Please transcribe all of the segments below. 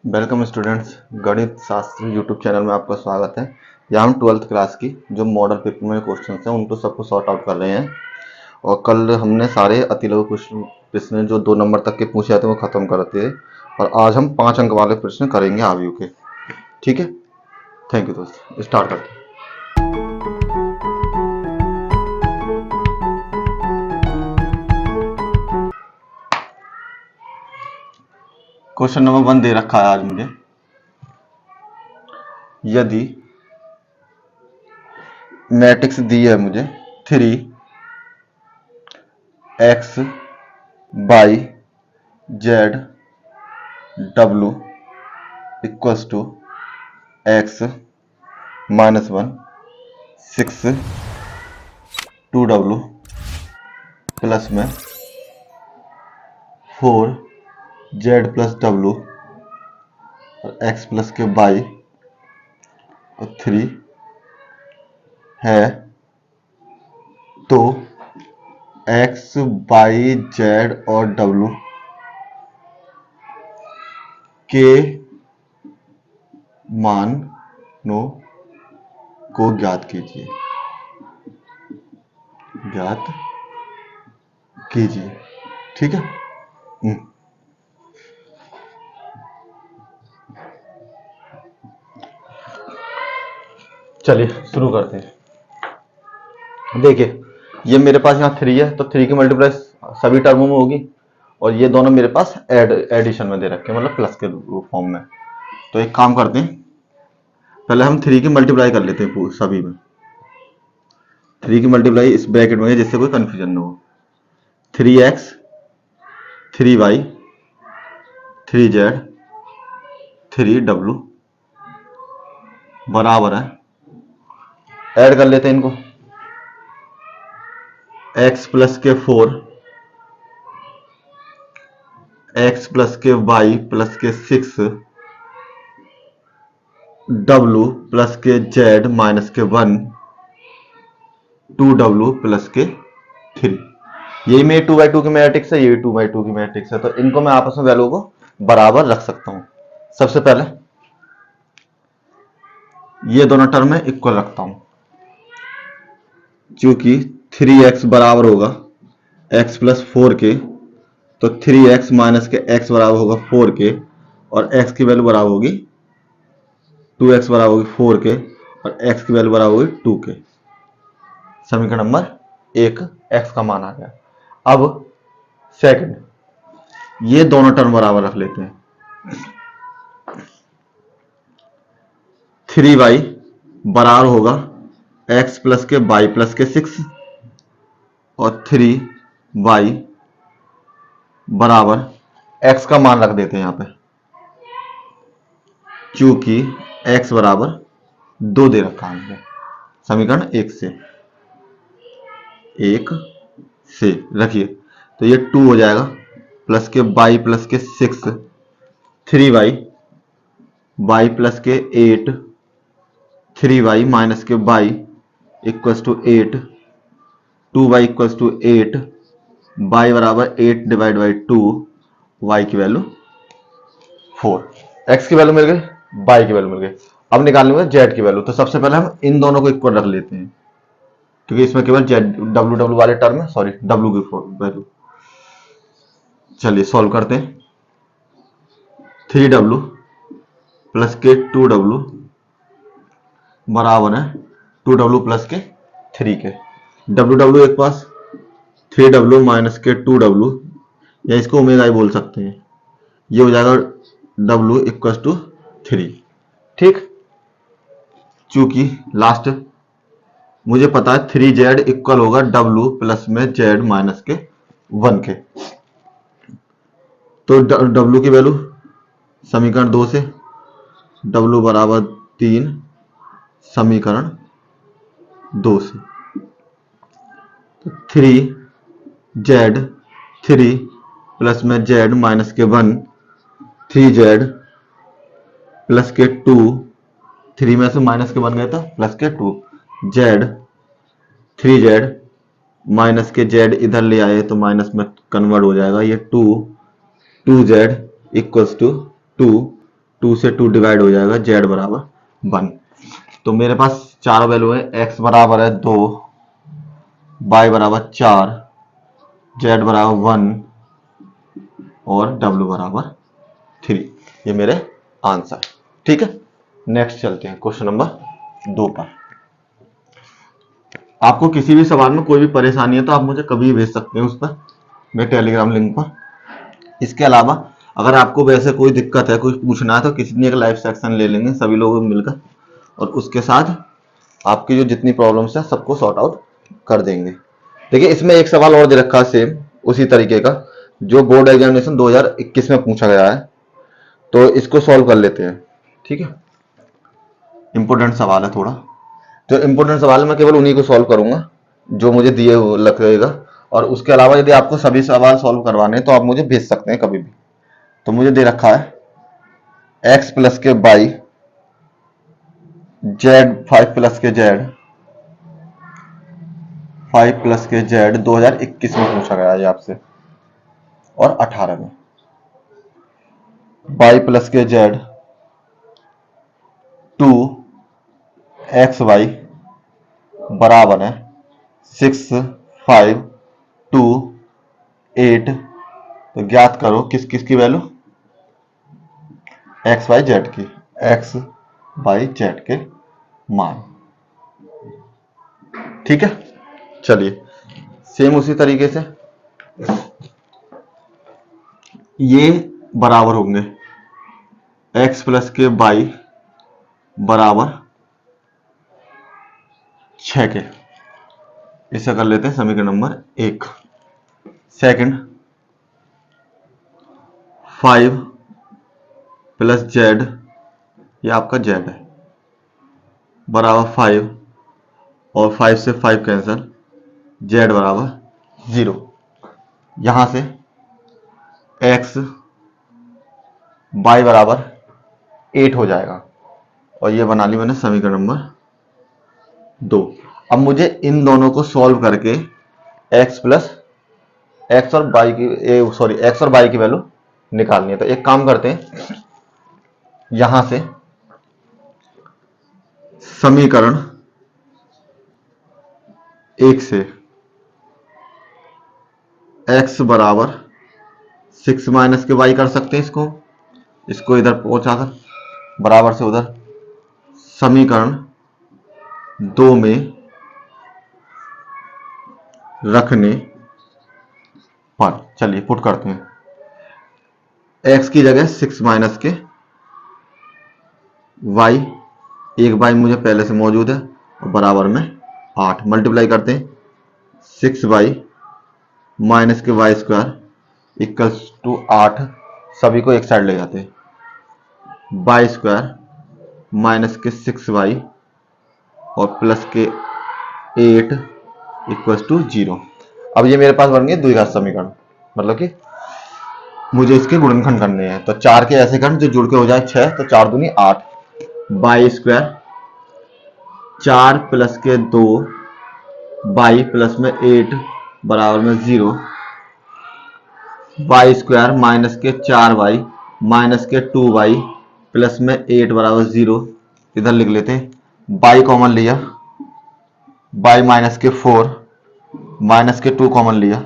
Welcome students, गणित शास्त्र YouTube channel में आपका स्वागत है। यहाँ हम 12th क्लास की जो मॉडल पेपर में क्वेश्चन हैं उनको सबको सॉर्ट आउट कर रहे हैं। और कल हमने सारे अतिलघु प्रश्न जो 2 नंबर तक के पूछे जाते हैं वो खत्म करते हैं और आज हम 5 अंक वाले प्रश्न करेंगे आयु के। ठीक है, थैंक यू दोस्त, स्टार्ट करते हैं। क्वेश्चन नंबर 1 दे रखा है आज मुझे। यदि मैट्रिक्स दी है मुझे 3x y z w equals to x -1 6 2w plus में 4 z प्लस w और x प्लस के y और 3 है, तो x y z और w के मानों को ज्ञात कीजिए। ठीक है। चलिए शुरू करते हैं। देखिए, ये मेरे पास यहाँ 3 है तो 3 की मल्टीप्लाई सभी टर्मों में होगी और ये दोनों मेरे पास एडिशन में दे रखे हैं, मतलब प्लस के फॉर्म में। तो एक काम करते हैं, पहले हम 3 की मल्टीप्लाई कर लेते हैं सभी में। 3 की मल्टीप्लाई इस ब्रैकेट में है जिससे कोई कंफ्यूजन ना हो। 3x 3y 3z 3w बराबर है, ऐड कर लेते हैं इनको। x प्लस के 4 x प्लस के y प्लस के 6 w प्लस के z माइनस के 1 2w प्लस के 3। यही मेरी 2/2 की मैट्रिक्स है, ये 2/2 की मैट्रिक्स है, तो इनको मैं आपस में वैल्यू को बराबर रख सकता हूं। सबसे पहले ये दोनों टर्म में इक्वल रखता हूं, क्योंकि 3x बराबर होगा x प्लस 4 के, तो 3x माइनस के x बराबर होगा 4 के और x की वैल्यू बराबर होगी 2x बराबर होगी 4 के और x की वैल्यू बराबर होगी 2 के। समीकरण नंबर 1 x का मान आ गया। अब सेकंड, ये दोनों टर्म बराबर रख लेते हैं। 3y बराबर होगा x प्लस के y प्लस के 6 और 3y बराबर x का मान रख देते हैं यहां पे, क्योंकि x बराबर 2 दे रखा है समीकरण 1 से रखिए, तो ये 2 हो जाएगा प्लस के y प्लस के 6 3y y प्लस के 8 3y माइनस के y equals to 8 2y equals to 8 y बराबर 8 डिवाइड बाई 2 y की वैल्यू 4, x की वैल्यू मिल गई, y की वैल्यू मिल गई। अब निकालने में z की वैल्यू, तो सबसे पहले हम इन दोनों को इक्वल रख लेते हैं क्योंकि इसमें केवल z w वाले टर्म है, सॉरी w की वैल्यू। चलिए सॉल्व करते हैं। 3w प्लस के 2w बराबर है 2w प्लस के 3 के। w एक पास 3w माइनस के 2w, या इसको ओमेगा ही बोल सकते हैं, ये हो जाएगा w इक्वल टू 3। ठीक, चूंकि लास्ट मुझे पता है 3z इक्वल होगा w प्लस में z माइनस के 1 के, तो w की वैल्यू समीकरण 2 से w बराबर 3 समीकरण 2 से, तो 3z 3 प्लस में z माइनस के 1 3z प्लस के 2 3 में से माइनस के 1 गया था प्लस के 2 z 3z माइनस के z इधर ले आए तो माइनस में कन्वर्ट हो जाएगा, ये 2 2z इक्वल्स टू 2 2 से 2 डिवाइड हो जाएगा, z बराबर 1। तो मेरे पास चार वैल्यू है, x बराबर है 2, y बराबर 4, z बराबर 1 और w बराबर 3। ये मेरे आंसर। ठीक है, नेक्स्ट चलते हैं क्वेश्चन नंबर 2 पर। आपको किसी भी सवाल में कोई भी परेशानी है तो आप मुझे कभी भेज सकते हैं उस पर, मेरे टेलीग्राम लिंक पर। इसके अलावा अगर आपको वैसे कोई दिक्कत है, कुछ पूछना है, तो किसी दिन एक लाइव सेक्शन ले लेंगे सभी लोग मिलकर, और उसके साथ आपकी जो जितनी प्रॉब्लम्स है सबको सॉर्ट आउट कर देंगे। देखिए इसमें एक सवाल और दे रखा है सेम उसी तरीके का, जो बोर्ड एग्जामिनेशन 2021 में पूछा गया है, तो इसको सॉल्व कर लेते हैं। ठीक है, इंपोर्टेंट सवाल है थोड़ा, तो इंपोर्टेंट सवाल मैं केवल उन्हीं को सॉल्व करूंगा जो मुझे दिए लगेगा, और उसके अलावा यदि आपको सभी सवाल सॉल्व करवाने हैं तो आप मुझे भेज सकते हैं कभी भी। तो मुझे दे रखा है x प्लस के बाई, z 5 प्लस के z, 5 प्लस के z 2021 में पूछा गया है आपसे और 18 में। y प्लस के z 2 एक्स वाई बराबर है 6 5 2 8। तो ज्ञात करो किस किस की वैल्यू, एक्स वाई जेड की, एक्स वाई जेड के मान। ठीक है, चलिए सेम उसी तरीके से ये बराबर होंगे x प्लस के बाई बराबर 6 के। इसे कर लेते हैं समीकरण नंबर 1। सेकंड 5 प्लस जेड, ये आपका जेड है, बराबर 5, और 5 से 5 कैंसिल, जेड बराबर 0। यहां से x y बराबर 8 हो जाएगा, और ये बना ली मैंने समीकरण नंबर 2। अब मुझे इन दोनों को सॉल्व करके x प्लस एक्स और y की सॉरी x और y की वैल्यू निकालनी है। तो एक काम करते हैं, यहां से समीकरण 1 से x बराबर 6 माइनस के y कर सकते हैं, इसको इधर पहुंचाकर बराबर से उधर, समीकरण 2 में रखने पर, चलिए पुट करते हैं। x की जगह 6 माइनस के y, एक y मुझे पहले से मौजूद है, और बराबर में 8, मल्टीप्लाई करते हैं 6y माइनस के वाई स्क्वायर इक्वल्स टू 8, सभी को एक साइड ले जाते हैं, वाई स्क्वायर माइनस के 6y और प्लस के 8 इक्वल्स टू 0। अब ये मेरे पास बन गए द्विघात समीकरण, मतलब कि मुझे इसके गुणनखंड करने हैं। तो 4 के ऐसे खंड जो जुड़ के हो जाए 6, तो 4 दूनी 8, वाई स्क्वायर 4 प्लस के 2 वाई प्लस में 8 बराबर में 0, वाई स्क्वायर माइनस के 4y माइनस के 2y प्लस में 8 बराबर 0। इधर लिख लेते हैं, y कॉमन लिया, y माइनस के 4 माइनस के 2 कॉमन लिया,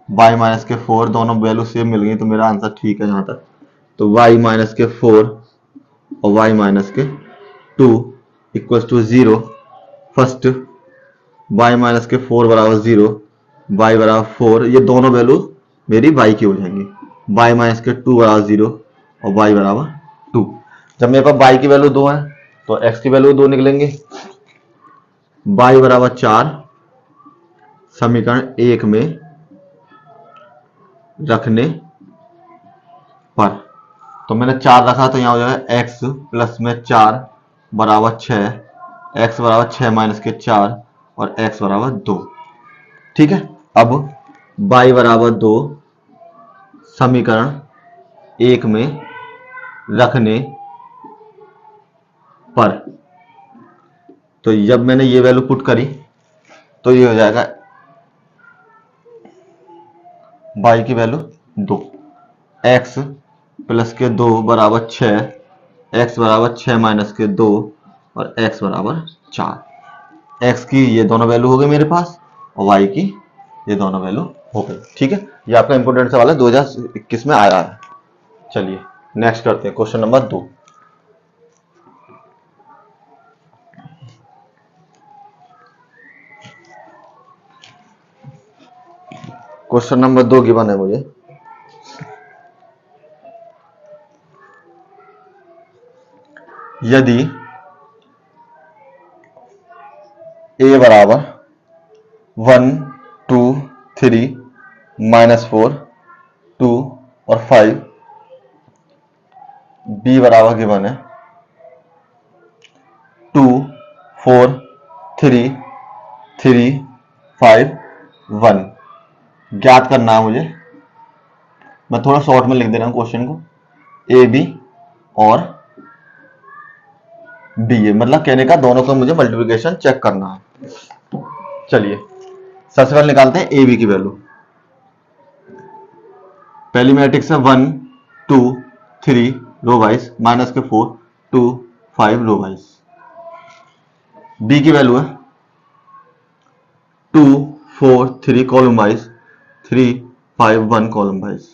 y माइनस के 4, दोनों वैल्यू सेम मिल गई, तो मेरा आंसर ठीक है यहाँ तक। तो y माइनस के 4 और y माइनस के 2 equals to 0। First y minus के 4 बराबर 0, y बराबर 4, ये दोनों वैल्यू मेरी y की हो जाएंगी, y माइनस के 2 बराबर 0 और y बराबर 2। जब मेरे पास y की वैल्यू 2 है तो x की वैल्यू 2 निकलेंगे, y बराबर 4 समीकरण 1 में रखने पर। तो मैंने 4 रखा, तो यहाँ हो जाएगा x प्लस में 4 बराबर 6, x बराबर 6 माइनस के 4 और x बराबर 2। ठीक है, अब y बराबर 2 समीकरण 1 में रखने पर। तो जब मैंने ये वैल्यू पुट करी तो ये हो जाएगा y की वैल्यू 2, x प्लस के 2 बराबर 6 x बराबर 6 माइनस के 2 और x बराबर 4। x की ये दोनों वैल्यू हो गई मेरे पास और y की ये दोनों वैल्यू हो गई। ठीक है, ये आपका इंपोर्टेंट सवाल है, 2021 में आया है। चलिए नेक्स्ट करते हैं question number 2। Question number 2 given है मुझे, यदि a बराबर 1 2 3 -4 2 और 5, b बराबर गिवन है 2 4 3 3 5 1, ज्ञात करना है मुझे। मैं थोड़ा शॉर्ट में लिख दे रहा हूं क्वेश्चन को, ए बी और बी ए, मतलब कहने का दोनों का मुझे मल्टीप्लिकेशन चेक करना है। चलिए सबसे पहले निकालते हैं ए बी की वैल्यू। पहली मैट्रिक्स है 1 2 3 रो वाइज माइनस के 4 2 5 रो वाइज। बी की वैल्यू है 2 4 3 column wise 3 5 1 column wise.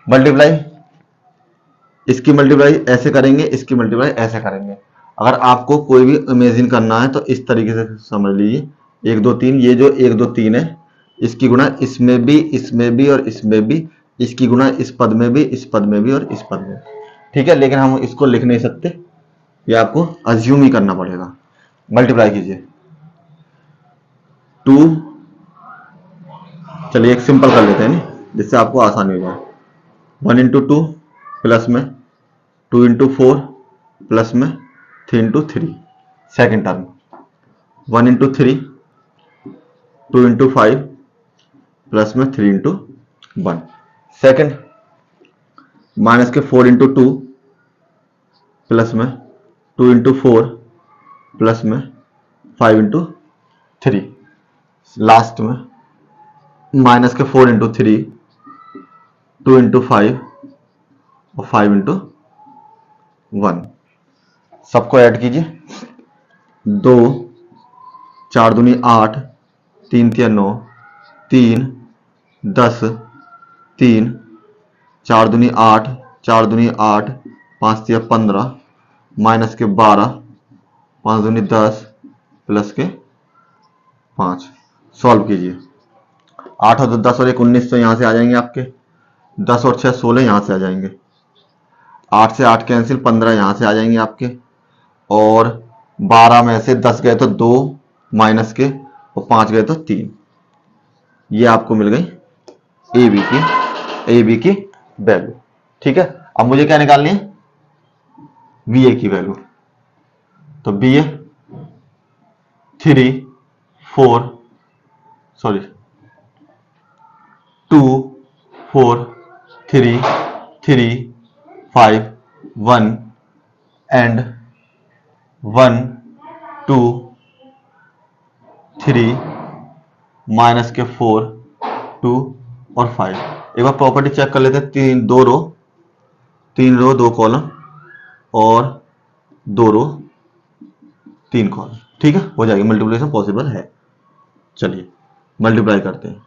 Multiply, इसकी मल्टीप्लाई ऐसे करेंगे, इसकी मल्टीप्लाई ऐसे करेंगे। अगर आपको कोई भी इमेजिन करना है तो इस तरीके से समझ लीजिए, 1 2 3, ये जो 1 2 3 है इसकी गुणा इसमें भी और इसमें भी, इसकी गुणा इस पद में भी, इस पद में भी और इस पद में। ठीक है, लेकिन हम इसको लिख नहीं सकते, ये आपको अज्यूम ही करना पड़ेगा। मल्टीप्लाई कीजिए 2, चलिए एक सिंपल कर लेते हैं नहीं, जिससे आपको आसानी हो जाए। 1 इंटू 2 प्लस में 2 इंटू 4 प्लस में 3 into 3, second term 1 into 3 2 into 5 plus में 3 इंटू 1, सेकेंड माइनस के 4 इंटू 2 प्लस में 2 इंटू 4 प्लस में 5 इंटू 3, लास्ट में माइनस के 4 इंटू 3 2 इंटू 5 और 5 इंटू 1। सबको ऐड कीजिए, 2 4 दूनी 8 3 3 9 3 10 3 4 दूनी 8 4 दूनी 8 5 3 15 माइनस के 12 5 दूनी 10 प्लस के 5। सॉल्व कीजिए, 8 और 10 और 1 19, तो यहाँ से आ जाएंगे आपके 10 और 6 16 यहाँ से आ जाएंगे, 8 से 8 कैंसिल 15 यहाँ से आ जाएंगे आपके, और 12 में से 10 गए तो 2 माइनस के और 5 गए तो 3। ये आपको मिल गई ए बी की वैल्यू। ठीक है, अब मुझे क्या निकालनी है, बी ए की वैल्यू। तो B A 3 4 sorry 2 4 3 3 5 1 and 1 2 3 minus के 4 2 और 5। एक बार प्रॉपर्टी चेक कर लेते हैं, 3 रो 2 कॉलम और 2 रो 3 कॉलम। ठीक है, हो जाएगी, मल्टीप्लिकेशन पॉसिबल है। चलिए मल्टीप्लाई करते हैं,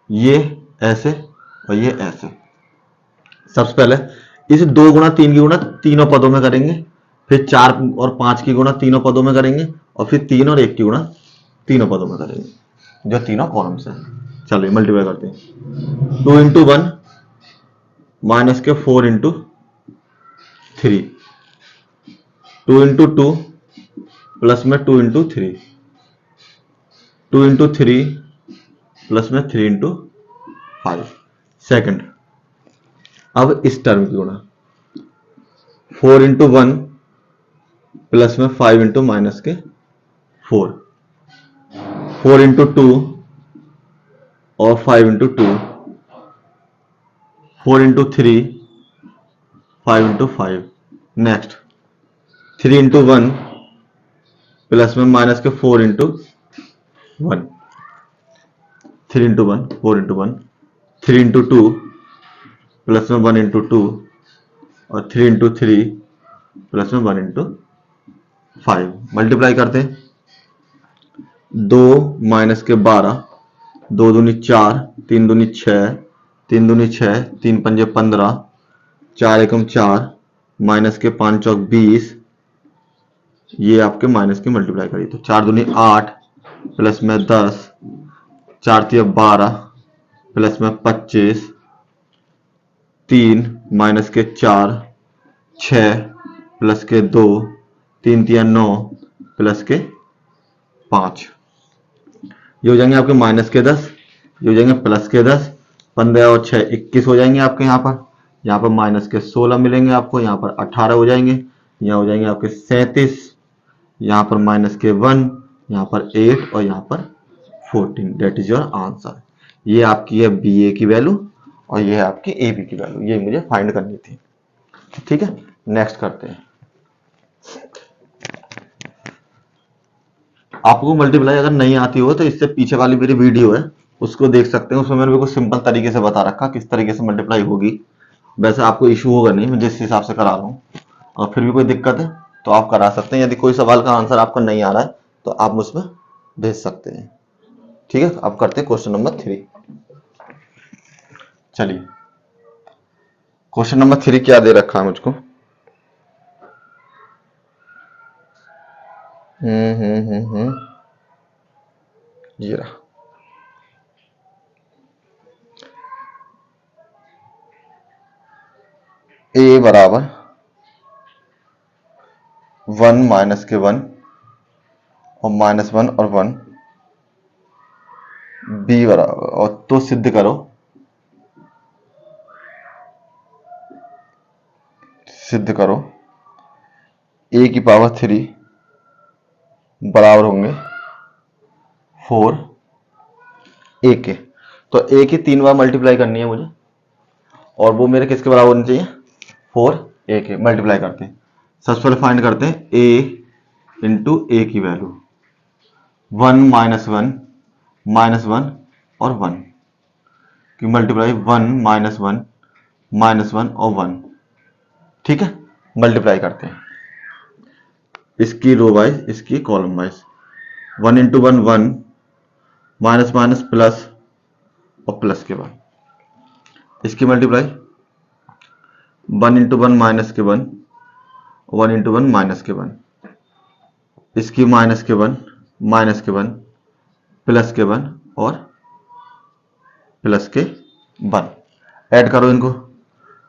ये ऐसे और ये ऐसे। सबसे पहले इस 2 गुणा 3 की गुणा तीनों पदों में करेंगे, फिर 4 और 5 की गुणा तीनों पदों में करेंगे, और फिर 3 और 1 की गुणा तीनों पदों में करेंगे, जो तीनों कॉलम्स हैं। चलिए मल्टीप्लाई करते हैं, 2 इंटू 1 माइनस के 4 इंटू 3 2 इंटू 2 प्लस में 2 इंटू 3 2 इंटू 3 प्लस में 3 इंटू 5, सेकेंड। अब इस टर्म की गुणा 4 इंटू 1 प्लस में 5 इंटू माइनस के 4 4 इंटू 2 और 5 into 2 4 into 3 5 into 5, next 3 into 1 plus में माइनस के 4 into 1 3 into 1 4 into 1 3 into 2 plus में 1 इंटू 2 और 3 इंटू 3 प्लस में 1 इंटू 5 मल्टीप्लाई करते हैं। 2 माइनस के 12, 2 दूनी 4, 3 दूनी 6, 3 दूनी 6, 3 पंजे 15, 4 एकम 4, माइनस के 5 चौक 20, ये आपके माइनस की मल्टीप्लाई करी तो 4 दूनी 8 प्लस में 10, 4 तिया 12 प्लस में 25, 3 माइनस के 4, 6 प्लस के 2, 3 तिया 9 प्लस के 5, ये हो जाएंगे आपके माइनस के 10, ये हो जाएंगे प्लस के 10, 15 और 6 21 हो जाएंगे आपके यहाँ पर माइनस के 16 मिलेंगे आपको, यहाँ पर 18 हो जाएंगे, यहाँ हो जाएंगे आपके 37, यहाँ पर माइनस के 1, यहाँ पर 8 और यहाँ पर 14। That is your answer. ये आपकी है बी ए की वैल्यू और ये है आपकी ए बी की वैल्यू, ये मुझे फाइंड करनी थी। ठीक है, नेक्स्ट करते हैं। आपको मल्टीप्लाई अगर नहीं आती हो तो इससे पीछे वाली मेरी वीडियो है, उसको देख सकते हैं। उसमें मैंने बिल्कुल सिंपल तरीके से बता रखा किस तरीके से मल्टीप्लाई होगी। वैसे आपको इशू होगा नहीं, मैं जिस हिसाब से करा रहा हूँ, और फिर भी कोई दिक्कत है तो आप करा सकते हैं। यदि कोई सवाल का आंसर आपको नहीं आ रहा है तो आप मुझमें भेज सकते हैं। ठीक है, अब करते हैं क्वेश्चन नंबर 3। चलिए, क्वेश्चन नंबर 3 क्या दे रखा है मुझको। ये रहा। ए बराबर 1 माइनस के 1 और माइनस 1 और 1, बी बराबर, और तो सिद्ध करो, सिद्ध करो ए की पावर 3 बराबर होंगे 4 ए के। तो ए की 3 बार मल्टीप्लाई करनी है मुझे, और वो मेरे किसके बराबर होनी चाहिए, 4 ए के। मल्टीप्लाई करते हैं, सबसे पहले फाइंड करते हैं ए इंटू ए की वैल्यू, 1 माइनस वन और 1 की मल्टीप्लाई, 1 माइनस वन और 1। ठीक है, मल्टीप्लाई करते हैं इसकी रो वाइज इसकी column wise. 1 into 1 1, minus minus plus और प्लस के बाद इसकी मल्टीप्लाई 1 इंटू 1 माइनस के 1, 1 इंटू 1 माइनस के 1, इसकी माइनस के 1 माइनस के 1 प्लस के 1 और प्लस के 1। ऐड करो इनको,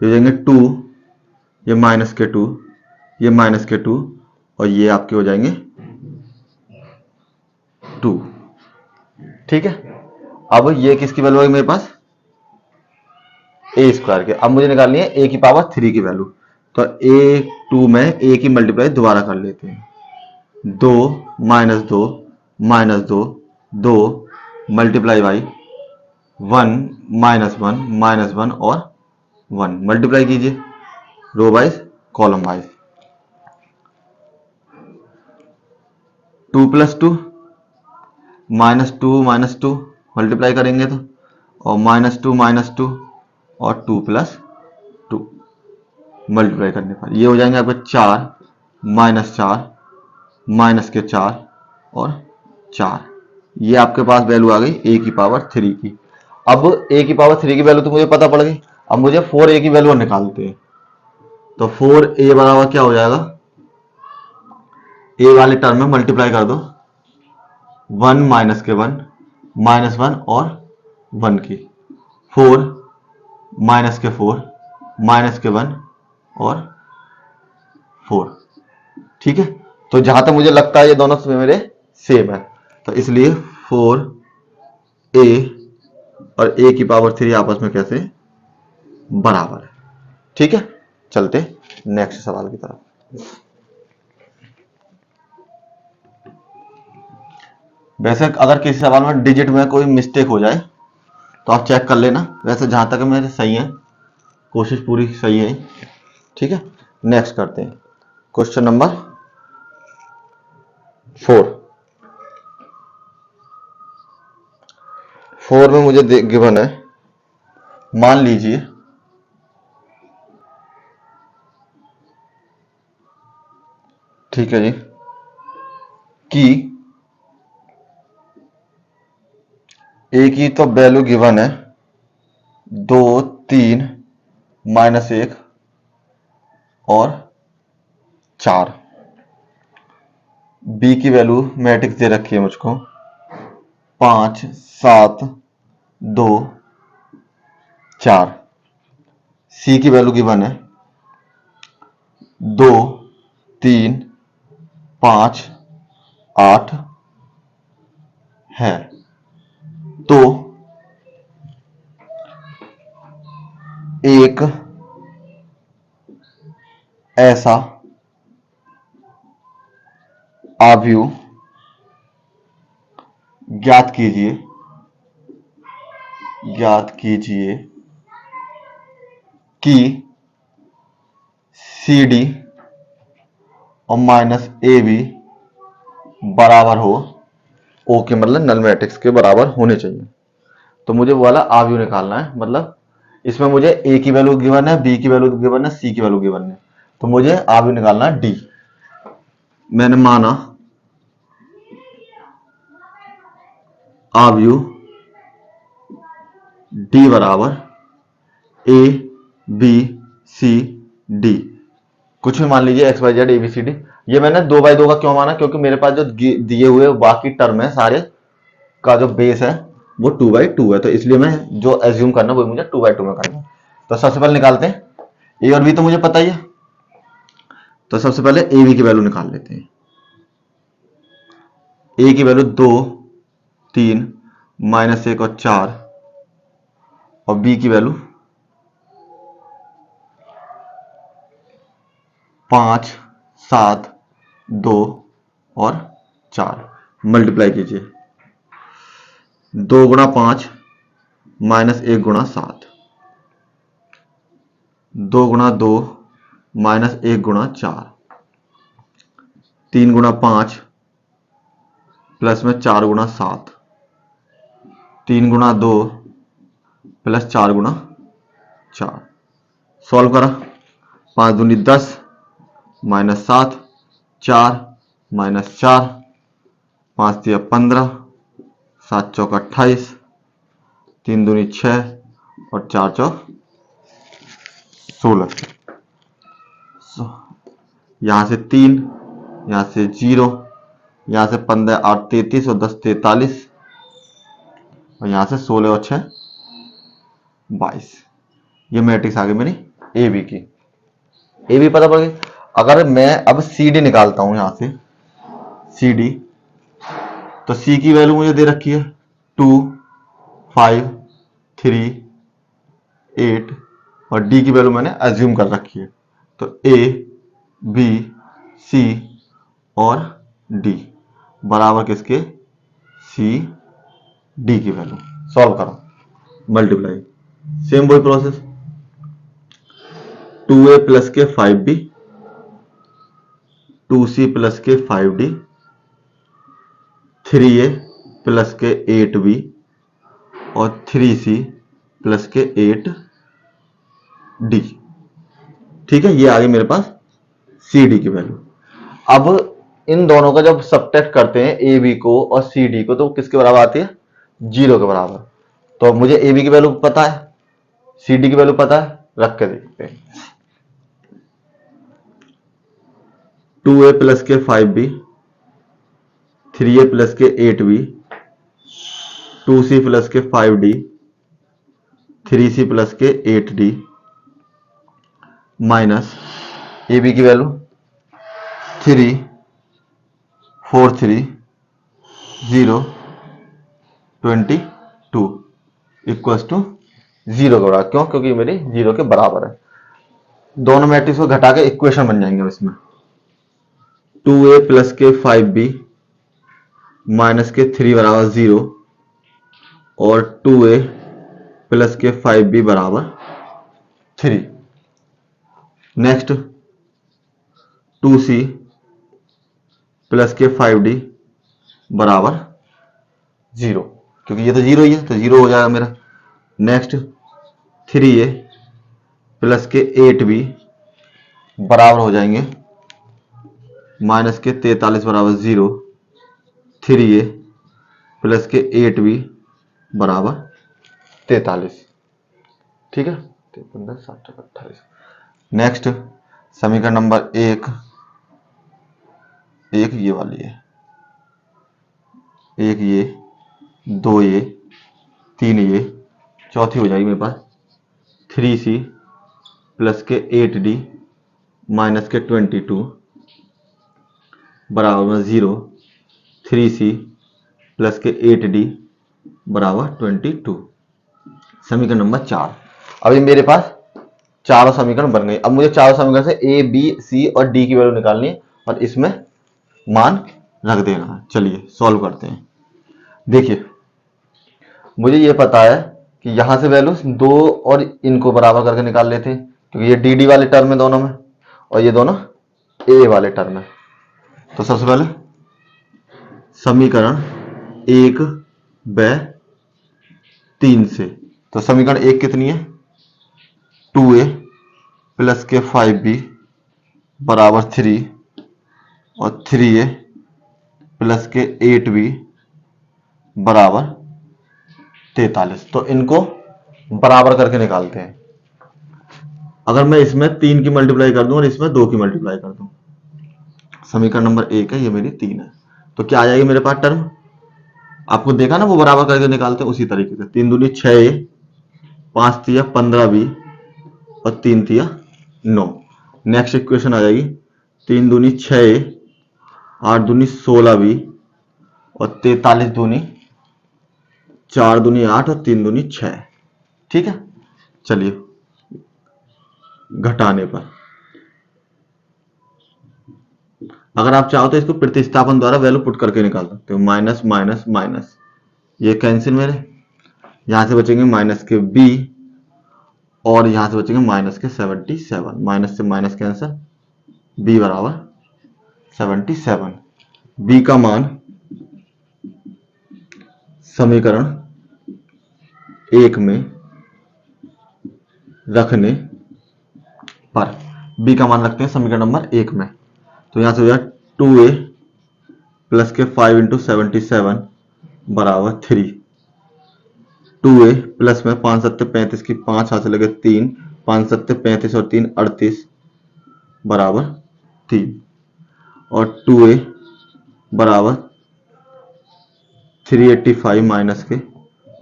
ये हो जाएंगे 2, ये माइनस के 2, ये माइनस के 2 और ये आपके हो जाएंगे 2। ठीक है, अब ये किसकी वैल्यू है मेरे पास, ए स्क्वायर के। अब मुझे निकालनी है ए की पावर 3 की वैल्यू, तो ए 2 में ए की मल्टीप्लाई दोबारा कर लेते हैं, 2 minus 2 2 multiply by 1 minus one और 1। मल्टीप्लाई कीजिए row wise column wise, 2 plus 2 minus 2 multiply करेंगे तो, और माइनस टू और 2 प्लस 2 मल्टीप्लाई करने पर ये हो जाएंगे आपके 4 माइनस के 4 और 4। ये आपके पास वैल्यू आ गई ए की पावर 3 की। अब ए की पावर 3 की वैल्यू तो मुझे पता पड़ गई, अब मुझे 4 ए की वैल्यू निकालते हैं। तो 4 ए बराबर क्या हो जाएगा, ए वाले टर्म में मल्टीप्लाई कर दो 1 माइनस के 1 माइनस 1 और 1 की, 4 माइनस के 4 माइनस के 1 और 4। ठीक है, तो जहां तक मुझे लगता है ये दोनों मेरे सेम है, तो इसलिए 4 ए और ए की पावर 3 आपस में कैसे बराबर है। ठीक है, चलते नेक्स्ट सवाल की तरफ। वैसे अगर किसी सवाल में डिजिट में कोई मिस्टेक हो जाए तो आप चेक कर लेना, वैसे जहां तक मेरे सही है, कोशिश पूरी सही है। ठीक है, नेक्स्ट करते हैं क्वेश्चन नंबर 4 में मुझे गिवन है, मान लीजिए ठीक है जी, कि ए की तो वैल्यू गिवन है 2, 3, -1 और 4। बी की वैल्यू मैट्रिक्स दे रखी है मुझको 5, 7, 2, 4। सी की वैल्यू गिवन है 2, 3, 5, 8 है। तो एक ऐसा आव्यूह ज्ञात कीजिए कि सी डी और -AB बराबर हो। ओ के मतलब नल मैट्रिक्स के बराबर होने चाहिए। तो मुझे वो वाला आव्यूह निकालना है, मतलब इसमें मुझे ए की वैल्यू गिवन है, बी की वैल्यू गिवन है, सी की वैल्यू गिवन है, तो मुझे आव्यूह निकालना है डी। मैंने माना आव्यूह डी बराबर ए बी सी डी, कुछ भी मान लीजिए x y z a b c d. ये मैंने 2/2 का क्यों माना, क्योंकि मेरे पास जो दिए हुए बाकी टर्म है सारे का जो बेस है वो 2/2 है, तो इसलिए मैं जो एज्यूम करना वो मुझे 2/2 में करना। तो सबसे पहले निकालते हैं, ए और बी तो मुझे पता ही है, तो सबसे पहले ए बी की वैल्यू निकाल लेते हैं। ए की वैल्यू 2, 3, -1 और 4, और बी की वैल्यू 5, 7, 2 और 4। मल्टीप्लाई कीजिए, 2 गुणा 5 -1 गुणा 7, 2 गुणा 2 -1 गुणा 4, 3 गुणा 5 प्लस में 4 गुणा 7, 3 गुणा 2 प्लस 4 गुणा 4। सॉल्व करा, 5 दूनी 10, -7, 4 -4, 5 तिया 15, 7 चौका 28, 3 दूनी 6 और 4 चौक 16। यहां से 3, यहां से 0, यहां से 15 8 33 और 10 43, और यहां से 16 और 6 22। ये मैट्रिक्स आ गई मेरी ए बी की। ए बी पता पड़ गई। अगर मैं अब सी डी निकालता हूं, यहां से सी डी, तो सी की वैल्यू मुझे दे रखी है 2, 5, 3, 8, और डी की वैल्यू मैंने एज्यूम कर रखी है। तो ए बी सी और डी बराबर किसके, सी डी की वैल्यू। सॉल्व करो, मल्टीप्लाई, सेम वही प्रोसेस, 2a प्लस के 5b, 2c प्लस के 5d, 3a प्लस के 8b और 3c प्लस के 8d। ठीक है, ये आ गई मेरे पास सी डी की वैल्यू। अब इन दोनों का जब सब्ट्रैक्ट करते हैं ए बी को और सी डी को, तो किसके बराबर आती है, 0 के बराबर। तो मुझे ए बी की वैल्यू पता है, सी डी की वैल्यू पता है, रख के देखते हैं। 2a प्लस के 5b, 3a प्लस के 8b, 2c प्लस के 5d, 3c प्लस के 8d, माइनस ए बी की वैल्यू 3, 4, 3, 0, 22 इक्वल्स टू 0 के बराबर। क्यों, क्योंकि मेरी 0 के बराबर है। दोनों मैट्रिक्स को घटा के इक्वेशन बन जाएंगे इसमें, 2a प्लस के 5b माइनस के 3 बराबर 0 और 2a प्लस के 5b बराबर 3। नेक्स्ट 2c प्लस के 5d बराबर 0, क्योंकि ये तो 0 ही है, तो 0 हो जाएगा मेरा। नेक्स्ट 3a प्लस के 8b बराबर हो जाएंगे माइनस के 43 बराबर 0, 3a प्लस के 8b बराबर 43। ठीक है, 15 7 28। नेक्स्ट समीकरण नंबर एक ये वाली है, एक ये, दो ये, तीन ये, चौथी हो जाएगी मेरे पास 3c प्लस के 8d माइनस के 22 बराबर में 0, 3c प्लस के 8d बराबर 22। समीकरण नंबर 4। अभी मेरे पास चारों समीकरण बन गए। अब मुझे चारों समीकरण से ए बी सी और डी की वैल्यू निकालनी है और इसमें मान रख देना है। चलिए सॉल्व करते हैं। देखिए मुझे ये पता है कि यहां से वैल्यू दो और इनको बराबर करके निकाल लेते हैं, क्योंकि ये डी डी वाले टर्म है दोनों में और ये दोनों ए वाले टर्म है। तो सबसे पहले समीकरण 1 व 3 से, तो समीकरण 1 कितनी है, 2a प्लस के 5b बराबर 3 और 3a प्लस के 8b बराबर 43। तो इनको बराबर करके निकालते हैं। अगर मैं इसमें 3 की मल्टीप्लाई कर दूं और इसमें 2 की मल्टीप्लाई कर दूं, समीकरण नंबर 1 है, ये मेरी 3 है, तो क्या आ जाएगी मेरे पास टर्म, आपको देखा ना वो बराबर करके निकालते हैं उसी तरीके से। 3 दूनी 6a, 5 तिया 15b और 3 तिया 9। नेक्स्ट इक्वेशन आ जाएगी 3 दूनी 6a, 8 दूनी 16b और 43 दूनी 4 दूनी 8 और 3 दूनी 6। ठीक है, चलिए घटाने पर अगर आप चाहो तो इसको प्रतिस्थापन द्वारा वैल्यू पुट करके निकाल सकते हो। माइनस माइनस माइनस, ये कैंसिल मेरे, यहां से बचेंगे माइनस के b और यहां से बचेंगे माइनस के 77। माइनस से माइनस कैंसिल, b बराबर 77। b का मान समीकरण 1 में रखने पर, b का मान रखते हैं समीकरण नंबर 1 में, तो यहां से हो जाए 2a प्लस के 5 इंटू 77 बराबर 3। 2a प्लस में 5 सत्ते 35 की 5 हाथ से लगे 3, 5 सत्ते 35 और 3 38 बराबर 3 और 2a बराबर 385 माइनस के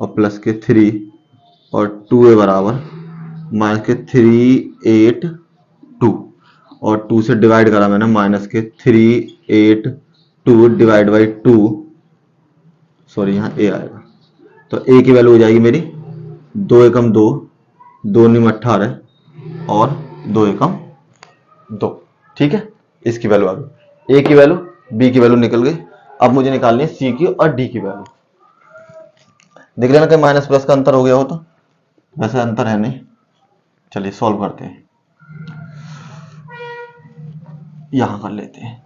और प्लस के 3 और 2a बराबर माइनस के 382 और 2 से डिवाइड करा मैंने, माइनस के 382 डिवाइड बाई 2, सॉरी यहाँ a आएगा, तो a की वैल्यू हो जाएगी मेरी 2 एकम 2, 2 निम 18 और 2 एकम 2। ठीक है, इसकी वैल्यू आ गई, a की वैल्यू b की वैल्यू निकल गई। अब मुझे निकालनी है c की और d की वैल्यू। देख लेना कि माइनस प्लस का अंतर हो गया हो, तो वैसे अंतर है नहीं। चलिए सॉल्व करते हैं, यहां कर लेते हैं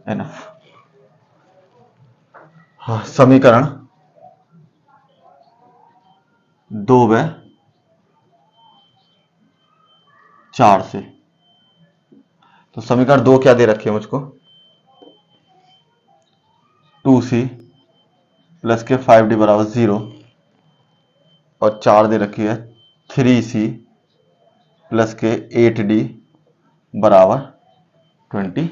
एनफ। हाँ, समीकरण 2 व 4 से, तो समीकरण 2 क्या दे रखी है मुझको, 2c प्लस के 5d बराबर 0 और 4 दे रखी है 3c प्लस के 8d बराबर 22।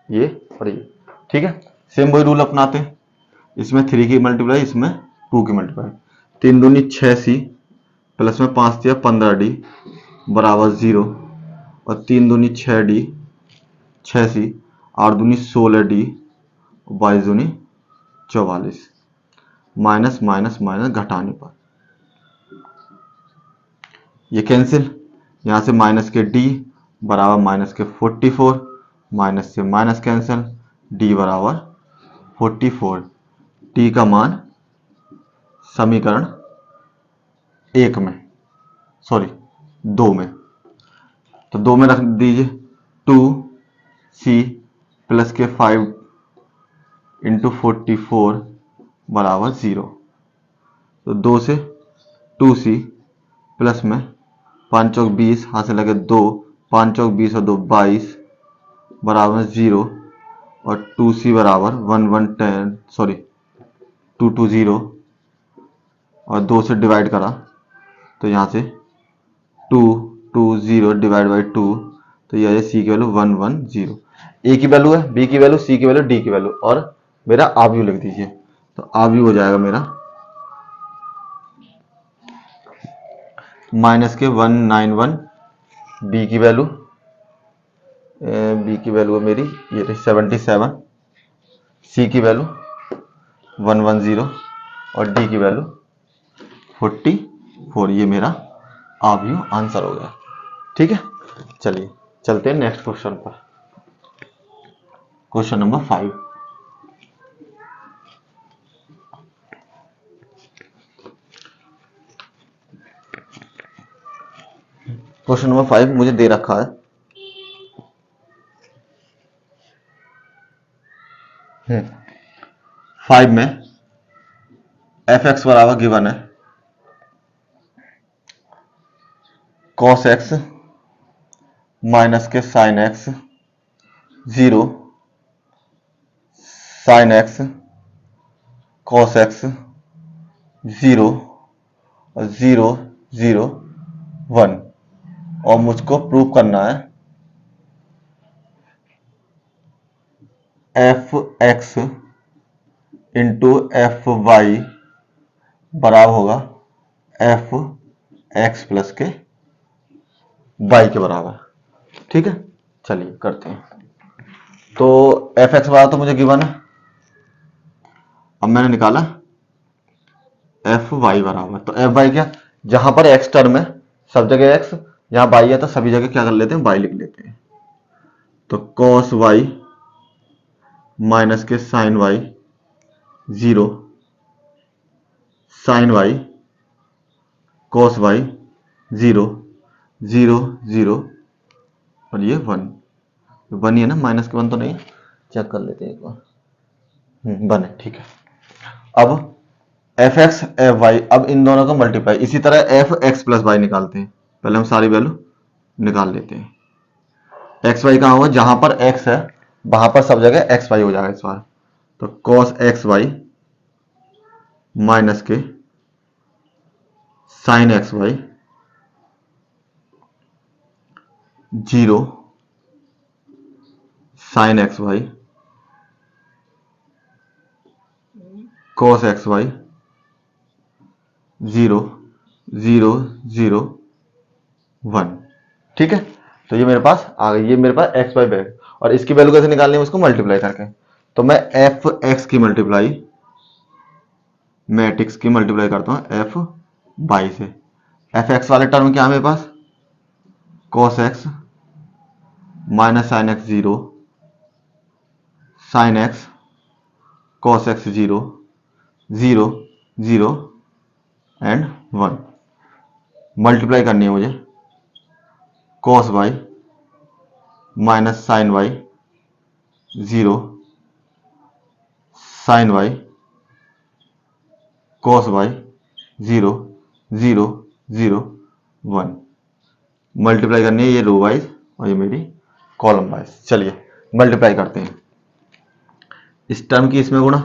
ये और ये ठीक है, सेम वही रूल अपनाते हैं, इसमें 3 की मल्टीप्लाई, इसमें 2 की मल्टीप्लाई। 3 दूनी 6c प्लस में 5 दिया 15d बराबर 0 और 3 दूनी 6d 6c, 8 दूनी 16d 22 दूनी 44। माइनस माइनस माइनस घटाने पर ये कैंसिल, यहां से माइनस के d बराबर माइनस के 44, माइनस से माइनस कैंसिल, d बराबर 44। t का मान समीकरण 1 में, सॉरी 2 में, तो 2 में रख दीजिए 2c प्लस के 5 इंटू 44 बराबर 0। तो 2 से 2c प्लस में 5 चौक 20 हाथ से लगे 2, 5 चौक 20 और 2 22 बराबर 0 और 2c बराबर 1110 सॉरी 220 और 2 से डिवाइड करा तो यहाँ से 220 डिवाइड बाई 2 तो यह है सी की वैल्यू 110। ए की वैल्यू है, बी की वैल्यू, सी की वैल्यू, डी की वैल्यू और मेरा आव्यूह लिख दीजिए। तो आव्यूह हो जाएगा मेरा माइनस के 191, बी की वैल्यू है मेरी ये रही 77, सी की वैल्यू 110 और डी की वैल्यू 44। ये मेरा आव्यूह आंसर हो गया। ठीक है, चलिए चलते हैं नेक्स्ट क्वेश्चन पर। Question number 5। क्वेश्चन नंबर 5 मुझे दे रखा है। 5 में एफ एक्स बराबर गिवन है कॉस एक्स माइनस के sine X 0 sine x cos X 0 और 0 0 1 और मुझको प्रूव करना है f x into f y बराबर होगा एफ एक्स प्लस के वाई के बराबर। ठीक है, चलिए करते हैं। तो एफ एक्स बराबर तो मुझे गिवन है, अब मैंने निकाला एफ वाई बराबर, तो एफ वाई क्या, जहां पर एक्स टर्म है सब जगह एक्स, जहां वाई है तो सभी जगह क्या कर लेते हैं, वाई लिख लेते हैं। तो कॉस वाई माइनस के sine Y 0 sine Y cos Y 0 0 0 और ये 1 ही है ना, माइनस के 1 तो नहीं है, चेक कर लेते हैं एक बार। 1 है, ठीक है। अब एफ एक्स एफ वाई, अब इन दोनों का मल्टीप्लाई, इसी तरह एफ एक्स प्लस वाई निकालते हैं। पहले हम सारी वैल्यू निकाल लेते हैं। एक्स वाई कहाँ होगा, जहां पर एक्स है वहां पर सब जगह एक्स वाई हो जाएगा इस बार। तो कॉस एक्स वाई माइनस के sine x y 0 sine x y cos x y 0 0 0 1। ठीक है, तो ये मेरे पास आ गई, ये मेरे पास एक्स वाई बैग, और इसकी वैल्यू कैसे निकालनी है, उसको मल्टीप्लाई करके। तो मैं एफ एक्स की मल्टीप्लाई मैट्रिक्स की मल्टीप्लाई करता हूं एफ वाई से। एफ एक्स वाले टर्म क्या है मेरे पास, cos X minus sine X 0 sine x cos X 0 0 0 and 1। Multiply करनी है मुझे cos Y minus sine Y 0 sine Y cos Y 0 0 0 1। Multiply करनी है ये रो वाइज और ये मेरी कॉलम वाइज। चलिए मल्टीप्लाई करते हैं, इस टर्म की इसमें गुणा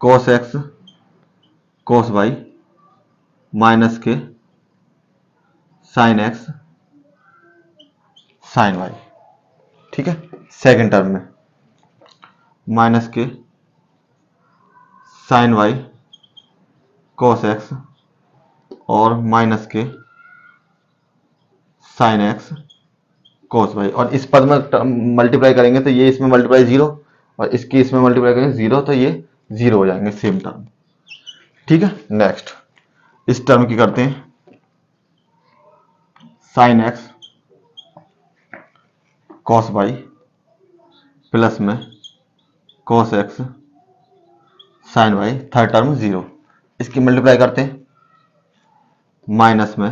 cos x cos Y minus के साइन एक्स साइन वाई। ठीक है, सेकेंड टर्म में माइनस के साइन वाई कॉस एक्स और माइनस के साइन एक्स कॉस वाई, और इस पद में मल्टीप्लाई करेंगे तो ये इसमें मल्टीप्लाई 0 और इसकी इसमें मल्टीप्लाई करेंगे 0, तो ये 0 हो जाएंगे सेम टर्म। ठीक है, नेक्स्ट इस टर्म की करते हैं sine x cos Y plus में cos X sine Y, third term 0, इसकी मल्टीप्लाई करते हैं माइनस में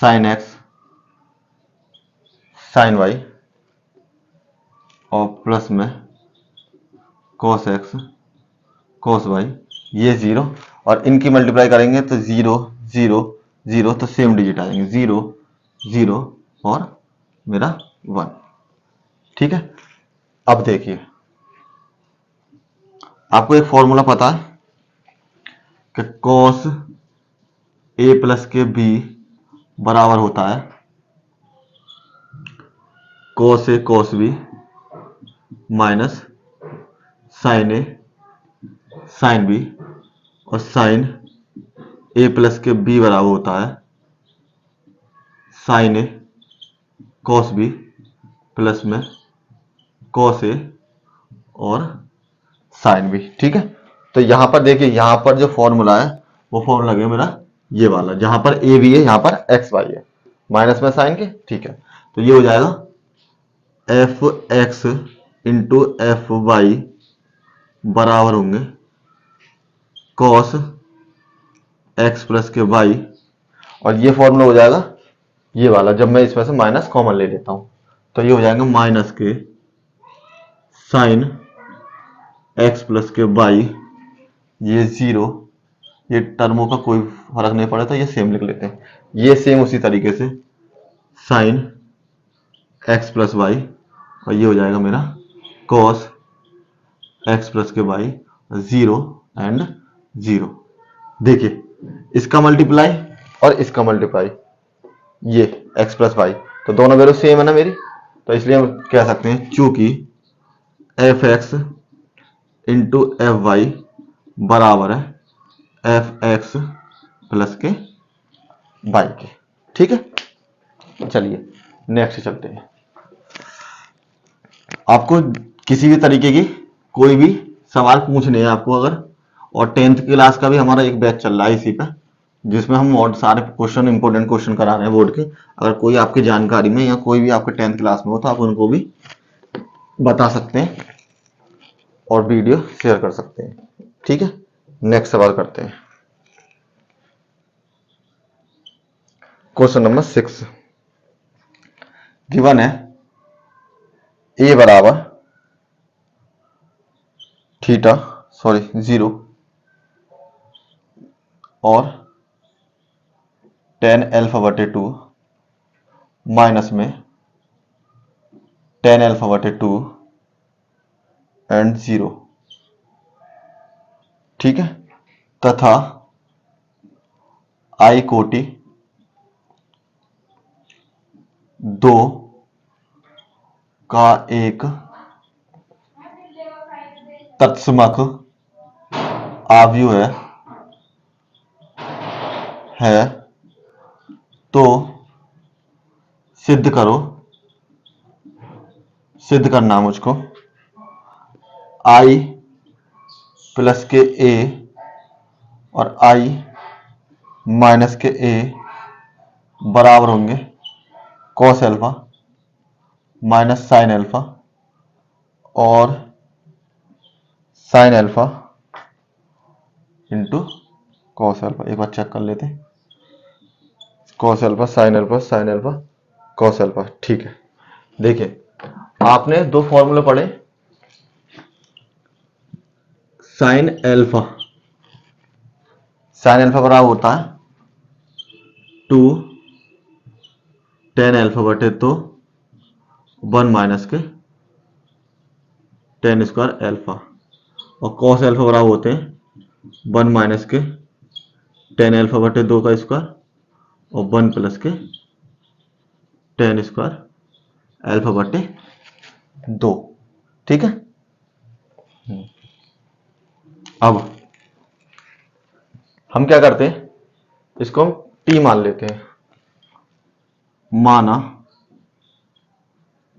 साइन एक्स साइन वाई और प्लस में कॉस एक्स कॉस वाई, ये 0 और इनकी मल्टीप्लाई करेंगे तो 0 0 0, तो सेम डिजिट आ जाएंगे 0 0 और मेरा 1। ठीक है, अब देखिए आपको एक फॉर्मूला पता है कि cos a प्लस के b बराबर होता है cos a cos b minus sin a sin b, और sin a प्लस के b बराबर होता है sin a cos b plus में cos a और sin b। ठीक है, तो यहां पर देखिए, यहां पर जो फॉर्मूला है वो फॉर्मूला लगे मेरा ये वाला, जहां पर a भी है यहां पर x y है माइनस में साइन के। ठीक है, तो ये हो जाएगा f x into f y बराबर होंगे कॉस एक्स प्लस के वाई, और ये फॉर्मूला हो जाएगा ये वाला, जब मैं इसमें से माइनस कॉमन ले लेता हूं तो ये हो जाएगा माइनस के साइन एक्स प्लस के वाई, ये 0, ये टर्मों का कोई फर्क नहीं पड़ा तो ये सेम लिख लेते हैं, ये सेम उसी तरीके से साइन एक्स प्लस वाई, और ये हो जाएगा मेरा कॉस एक्स प्लस के वाई, 0 एंड 0। देखिए इसका मल्टीप्लाई और इसका मल्टीप्लाई, ये x प्लस वाई, तो दोनों वैल्यू सेम है ना मेरी, तो इसलिए हम कह सकते हैं चूंकि f x into f y बराबर है एफ एक्स प्लस के वाई के। ठीक है, चलिए नेक्स्ट चलते हैं। आपको किसी भी तरीके की कोई भी सवाल पूछने हैं आपको अगर, और 10th क्लास का भी हमारा एक बैच चल रहा है इसी पे, जिसमें हम और सारे क्वेश्चन, इंपोर्टेंट क्वेश्चन करा रहे हैं बोर्ड के, अगर कोई आपकी जानकारी में या कोई भी आपके 10th क्लास में हो तो आप उनको भी बता सकते हैं और वीडियो शेयर कर सकते हैं। ठीक है, नेक्स्ट सवाल करते हैं। क्वेश्चन नंबर 6 गिवन है a बराबर थीटा 0 और tan अल्फा बटे 2 माइनस में tan अल्फा बटे 2 एंड 0। ठीक है, तथा I कोटि 2 का एक तत्समक आव्यूह है तो सिद्ध करो, सिद्ध करना मुझको I प्लस के a और I माइनस के a बराबर होंगे cos alpha minus sine alpha और sine alpha into cos alpha. एक बार चेक कर लेते हैं, cos alpha sine alpha sine alpha cos alpha. ठीक है, देखिए आपने दो फॉर्मूले पढ़े, साइन अल्फा बराबर होता है 2 tan अल्फा बटे तो 1 माइनस के tan स्क्वायर अल्फा, और कॉस अल्फा बराबर होते हैं 1 माइनस के tan अल्फा बटे 2 का स्क्वायर और 1 प्लस के tan स्क्वायर अल्फा बटे 2। ठीक है, अब हम क्या करते हैं, इसको हम t मान लेते हैं, माना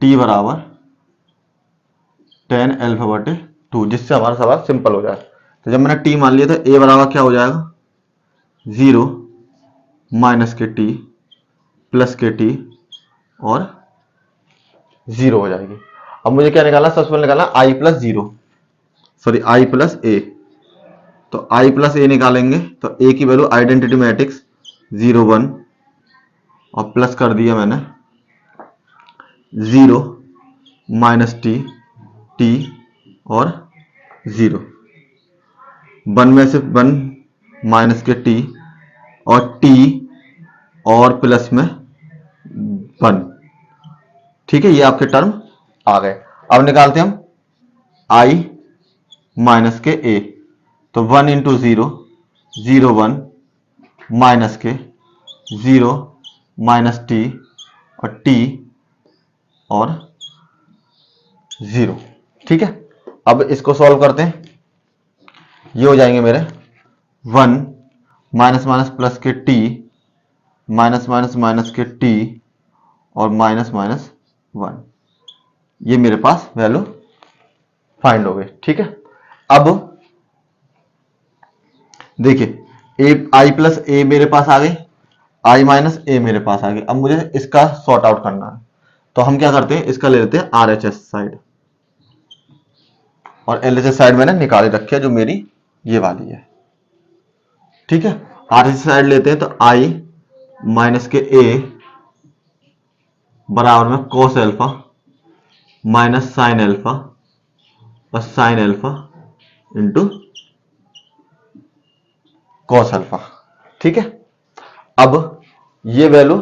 t बराबर tan अल्फा बटे 2, जिससे हमारा सवाल सिंपल हो जाए। तो जब मैंने t मान लिया तो a बराबर क्या हो जाएगा 0 माइनस के t प्लस के t और 0 हो जाएगी। अब मुझे क्या निकालना, सबसे पहले निकालना i plus 0, sorry i plus a, तो i प्लस a निकालेंगे तो a की वैल्यू आइडेंटिटी मैट्रिक्स 0 1 और प्लस कर दिया मैंने 0 माइनस t और 0, 1 में से 1 माइनस के t और t और प्लस में 1, ठीक है, ये आपके टर्म आ गए। अब निकालते हैं हम i माइनस के a। तो 1 इंटू 0 0 1 माइनस के 0 माइनस t और t और 0। ठीक है, अब इसको सॉल्व करते हैं। ये हो जाएंगे मेरे 1 माइनस माइनस प्लस के t माइनस माइनस माइनस के t और माइनस माइनस 1। ये मेरे पास वैल्यू फाइंड हो गई। ठीक है, अब देखिए आई प्लस ए मेरे पास आ गई, आई माइनस ए मेरे पास आ गई। अब मुझे इसका सॉर्ट आउट करना है, तो हम क्या करते हैं, इसका ले लेते हैं आर एच एस साइड, और एल एच एस साइड मैंने निकाले रखी है जो मेरी ये वाली है। ठीक है, आर एच एस साइड लेते हैं, तो आई माइनस के ए बराबर में cos alpha minus sine alpha और sine alpha into cos alpha. ठीक है, अब ये वैल्यू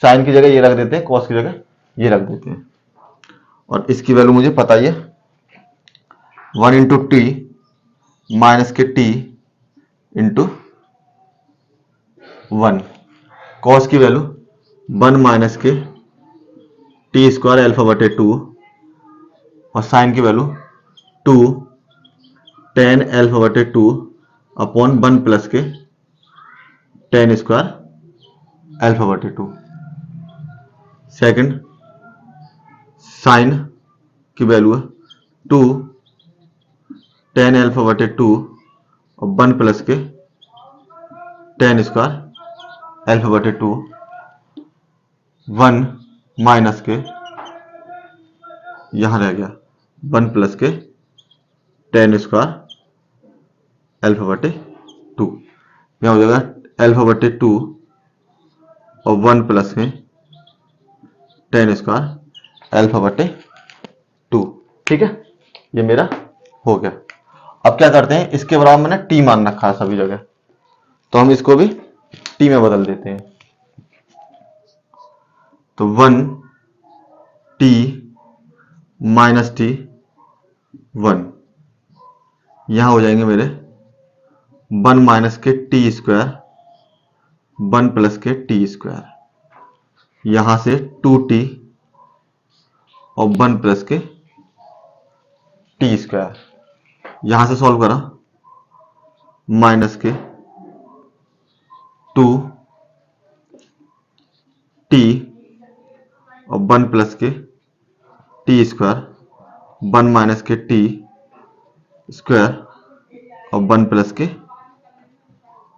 साइन की जगह ये रख देते हैं, कॉस की जगह ये रख देते हैं, और इसकी वैल्यू मुझे पता ही है 1 इंटू टी माइनस के टी इंटू 1। कॉस की वैल्यू 1 माइनस के टी स्क्वायर एल्फा बटे 2 और साइन की वैल्यू 2 टेन एल्फा बटे 2 अपॉन 1 प्लस के टेन स्क्वायर एल्फा बटे 2। सेकंड साइन की वैल्यू है 2 टेन एल्फा बटे 2 और 1 प्लस के टेन स्क्वायर एल्फा बटे 2। 1 माइनस के यहां रह गया 1 प्लस के टेन स्क्वायर एल्फा बटे 2। यहां हो जाएगा एल्फा बटे 2 और 1 प्लस में टेन स्क्वायर एल्फा बटे 2। ठीक है, ये मेरा हो गया। अब क्या करते हैं, इसके बराबर मैंने टी मान रखा है सभी जगह, तो हम इसको भी टी में बदल देते हैं। तो 1 टी माइनस टी 1, यहां हो जाएंगे मेरे 1 माइनस के टी स्क्वायर 1 प्लस के टी स्क्वायर, यहां से 2t और 1 प्लस के टी स्क्वायर, यहां से सॉल्व करा माइनस के 2 टी और 1 प्लस के टी स्क्वायर 1 माइनस के टी स्क्वायर और 1 प्लस के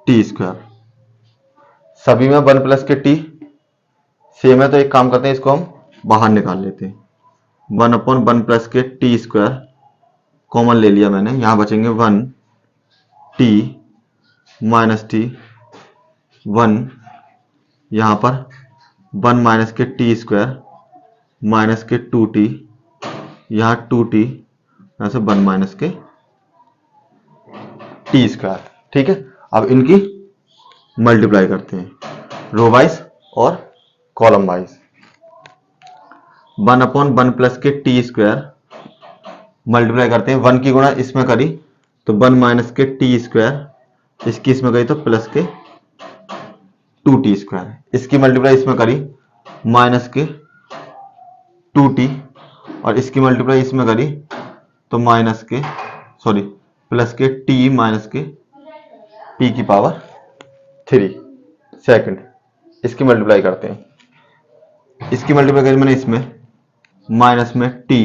टी स्क्वायर, सभी में 1 प्लस के टी सेम है, तो एक काम करते हैं, इसको हम बाहर निकाल लेते हैं। 1 अपॉन 1 प्लस के टी स्क्वायर कॉमन ले लिया मैंने, यहां बचेंगे 1 टी माइनस टी 1, यहां पर 1 माइनस के टी स्क्वायर माइनस के 2t, यहां 2t, यहां से 1 माइनस के टी स्क्वायर। ठीक है, अब इनकी मल्टीप्लाई करते हैं रो वाइज और कॉलम वाइज। 1 अपॉन 1 प्लस के टी स्क्वायर मल्टीप्लाई करते हैं, 1 की गुणा इसमें करी तो 1 माइनस के टी स्क्वायर, इसकी इसमें करी तो प्लस के 2t स्क्वायर, इसकी मल्टीप्लाई इसमें करी माइनस के 2t और इसकी मल्टीप्लाई इसमें करी तो माइनस के प्लस के t माइनस के t की पावर 3। सेकंड इसकी मल्टीप्लाई करते हैं, इसकी मल्टीप्लाई करी मैंने इसमें माइनस में t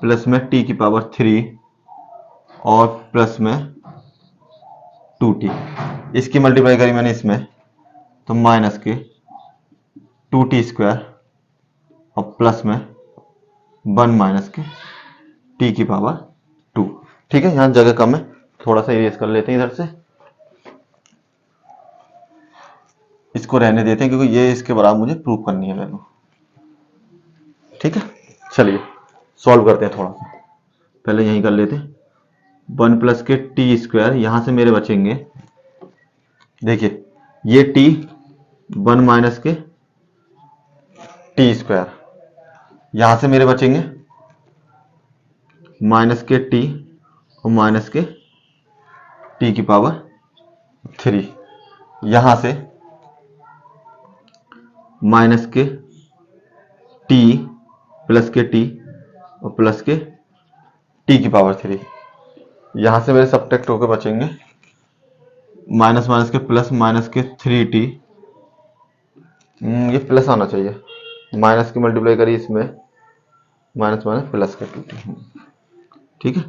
प्लस में t की पावर 3 और प्लस में 2t, इसकी मल्टीप्लाई करी मैंने इसमें तो माइनस के 2t स्क्वायर और प्लस में 1 माइनस के t की पावर 2। ठीक है, यहां जगह कम है, थोड़ा सा इरेज कर लेते हैं इधर से, इसको रहने देते हैं क्योंकि ये इसके बराबर मुझे प्रूव करनी है वैल्यू। ठीक है, चलिए सॉल्व करते हैं, थोड़ा सा पहले यहीं कर लेते हैं। 1 प्लस के टी स्क्वायर, यहां से मेरे बचेंगे, देखिए ये t 1 माइनस के टी स्क्वायर यहां से मेरे बचेंगे माइनस के टी और माइनस के टी की पावर 3, यहां से माइनस के टी प्लस के टी और प्लस के टी की पावर 3, यहां से मेरे सब्ट्रैक्ट होकर बचेंगे माइनस माइनस के प्लस माइनस के 3t, ये प्लस आना चाहिए, माइनस की मल्टीप्लाई करी इसमें माइनस माइनस प्लस के 2t, ठीक है।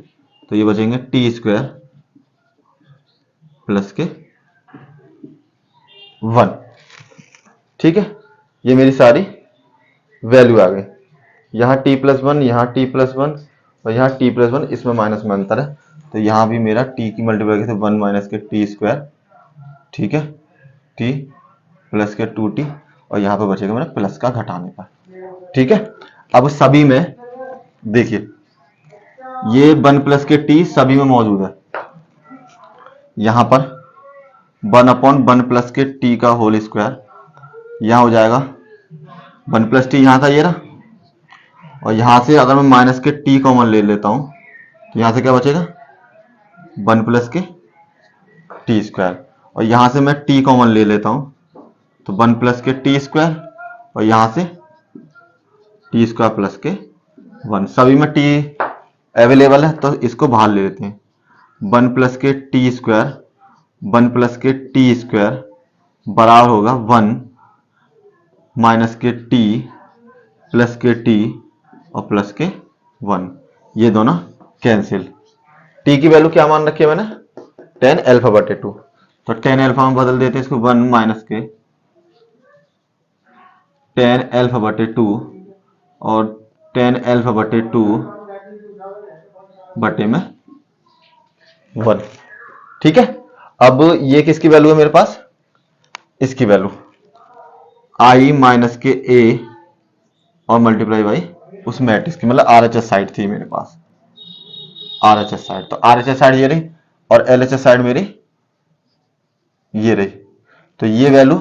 तो ये बचेंगे टी स्क्वायर प्लस के 1, ठीक है। ये मेरी सारी वैल्यू आ गई। यहाँ t प्लस 1, यहाँ t प्लस 1 और यहाँ t प्लस 1, इसमें माइनस में अंतर है, तो यहाँ भी मेरा t की मल्टीप्लाई से 1 माइनस के टी स्क्वायर, ठीक है, t प्लस के 2t और यहाँ पे बचेगा मेरा प्लस का घटाने का, ठीक है। अब सभी में देखिए ये 1 प्लस के t सभी में मौजूद है, यहाँ पर 1/1 प्लस के t का होल स्क्वायर, यहाँ हो जाएगा 1 प्लस टी, यहाँ था ये रहा, और यहां से अगर मैं माइनस के टी कॉमन ले लेता हूं तो यहां से क्या बचेगा 1 प्लस के टी स्क्वायर, और यहां से मैं टी कॉमन ले लेता हूं तो 1 प्लस के टी स्क्वायर और यहां से टी स्क्वायर प्लस के 1, सभी में टी अवेलेबल है तो इसको बाहर ले लेते हैं। 1 प्लस के टी स्क्वायर 1 प्लस के टी स्क्वायर बराबर होगा 1 माइनस के टी प्लस के टी और प्लस के 1, ये दोनों कैंसिल। टी की वैल्यू क्या मान रखी है मैंने 10 अल्फा बटे 2, तो 10 अल्फा में बदल देते हैं इसको 1 माइनस के 10 अल्फा बटे 2 और 10 अल्फा बटे 2 बटे में 1, ठीक है। अब ये किसकी वैल्यू है मेरे पास, इसकी वैल्यू i माइनस के a और मल्टीप्लाई बाई उस मैट्रिक्स की, मतलब RHS साइड थी मेरे पास, RHS साइड, तो RHS साइड ये रही और LHS साइड मेरी ये रही, तो ये वैल्यू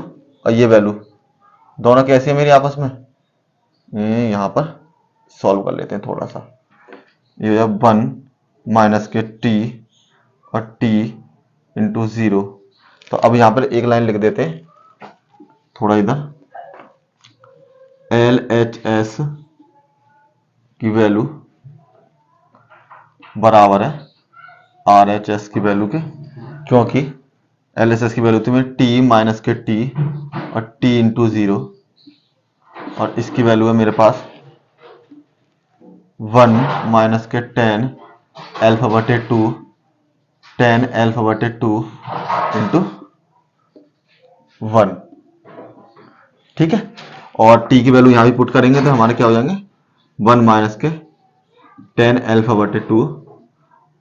और ये वैल्यू दोनों कैसी है मेरी आपस में, यहां पर सॉल्व कर लेते हैं थोड़ा सा। ये 1 माइनस के t और t इंटू 0, तो अब यहां पर एक लाइन लिख देते हैं थोड़ा इधर, LHS की वैल्यू बराबर है RHS की वैल्यू के, क्योंकि LHS की वैल्यू थी मेरी t माइनस के t और t इंटू 0, और इसकी वैल्यू है मेरे पास 1 माइनस के 10 अल्फा बटे 2 10 अल्फा बटे 2 इंटू 1, ठीक है। और t की वैल्यू यहां भी पुट करेंगे तो हमारे क्या हो जाएंगे 1 माइनस के 10 अल्फा बटे 2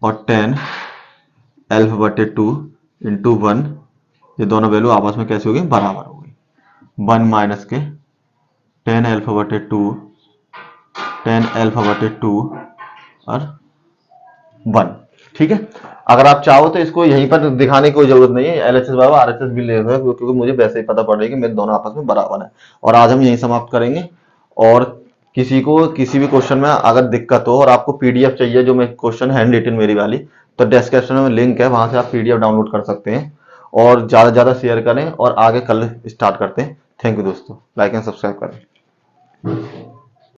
और 10 अल्फा बटे 2 इंटू 1, ये दोनों वैल्यू आपस में कैसे हो गई, बराबर हो गई। 1 माइनस के 10 अल्फा बटे 2 10 अल्फा बटे 2 और 1, ठीक है। अगर आप चाहो तो इसको यहीं पर दिखाने की कोई जरूरत नहीं है, LHS बराबर RHS भी ले रहे हो, क्योंकि मुझे वैसे ही पता पड़ रहा है कि मेरे दोनों आपस में बराबर है। और आज हम यहीं समाप्त करेंगे, और किसी को किसी भी क्वेश्चन में अगर दिक्कत हो और आपको PDF चाहिए जो मैं क्वेश्चन हैंड रिटन मेरी वाली, तो डिस्क्रिप्शन में लिंक है, वहां से आप PDF डाउनलोड कर सकते हैं। और ज्यादा से ज्यादा शेयर करें और आगे कल स्टार्ट करते हैं। थैंक यू दोस्तों, लाइक एंड सब्सक्राइब करें।